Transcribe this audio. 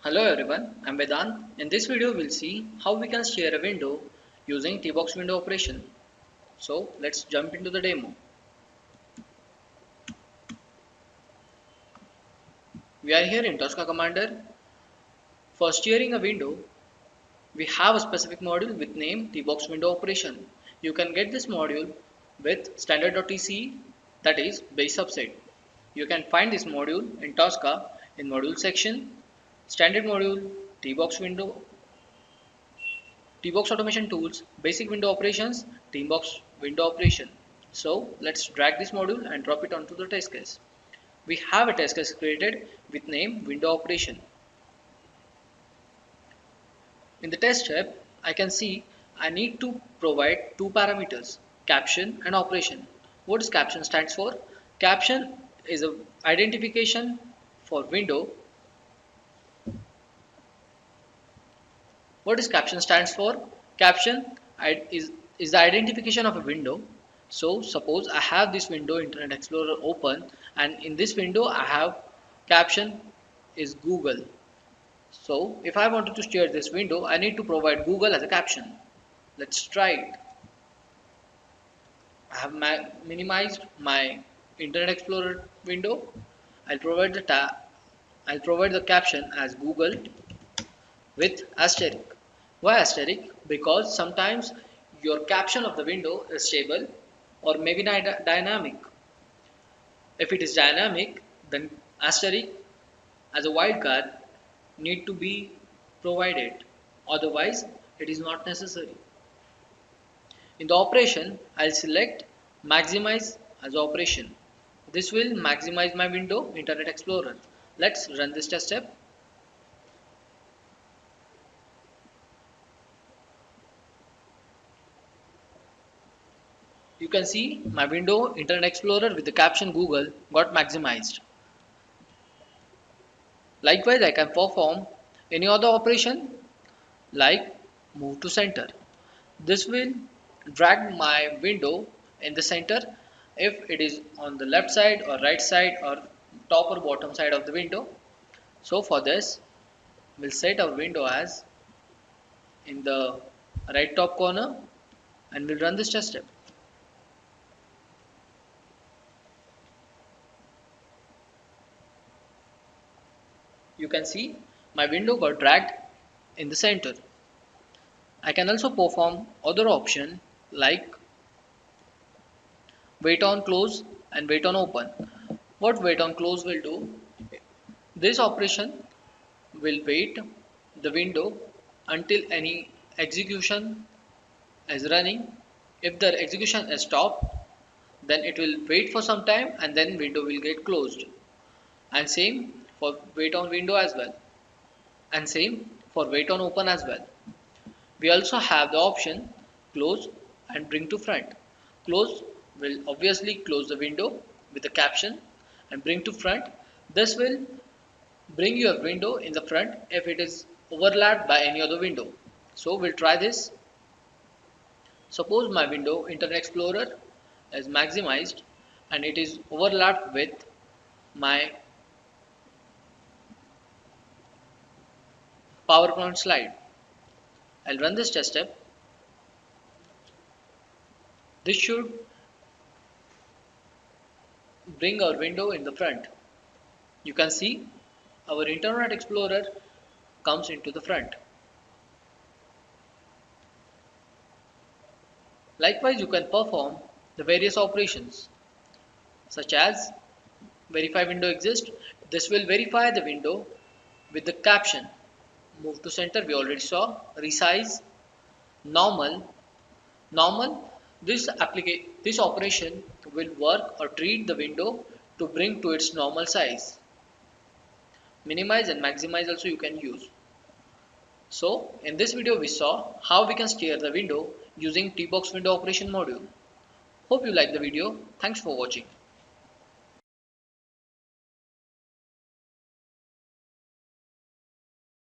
Hello everyone, I'm Vedant. In this video we'll see how we can share a window using TBox window operation. So let's jump into the demo. We are here in Tosca Commander. For sharing a window, we have a specific module with name TBox window operation. You can get this module with standard.tce, that is base subset. You can find this module in Tosca in module section, standard module, TBox window, TBox automation tools, basic window operations, TBox window operation. So let's drag this module and drop it onto the test case. We have a test case created with name window operation. In the test step, I can see I need to provide two parameters, caption and operation. What does caption stands for? Caption is a identification for window. What is caption stands for? Caption is the identification of a window. So suppose I have this window Internet Explorer open, and in this window I have caption is Google. So if I wanted to share this window, I need to provide Google as a caption. Let's try it. I have minimized my Internet Explorer window. I'll provide the I'll provide the caption as Google with asterisk. Why asterisk? Because sometimes your caption of the window is stable or maybe dynamic. If it is dynamic, then asterisk as a wildcard need to be provided. Otherwise, it is not necessary. In the operation, I'll select maximize as operation. This will maximize my window Internet Explorer. Let's run this test step. You can see my window Internet Explorer with the caption Google got maximized. Likewise, I can perform any other operation like move to center. This will drag my window in the center if it is on the left side or right side or top or bottom side of the window. So for this, we'll set our window as in the right top corner and we'll run this test step. You can see my window got dragged in the center. I can also perform other option like wait on close and wait on open. What wait on close will do? This operation will wait the window until any execution is running. If the execution is stopped, then it will wait for some time and then window will get closed. And same for wait on window as well. And same for wait on open as well. We also have the option close and bring to front. Close will obviously close the window with the caption and bring to front. This will bring your window in the front if it is overlapped by any other window. So we'll try this. Suppose my window Internet Explorer is maximized and it is overlapped with my PowerPoint slide. I'll run this test step. This should bring our window in the front. You can see our Internet Explorer comes into the front. Likewise, you can perform the various operations such as verify window exists. This will verify the window with the caption move to center, we already saw, resize, normal. This operation will work or treat the window to bring to its normal size. Minimize and maximize also you can use. So in this video we saw how we can steer the window using TBox window operation module. Hope you like the video. Thanks for watching.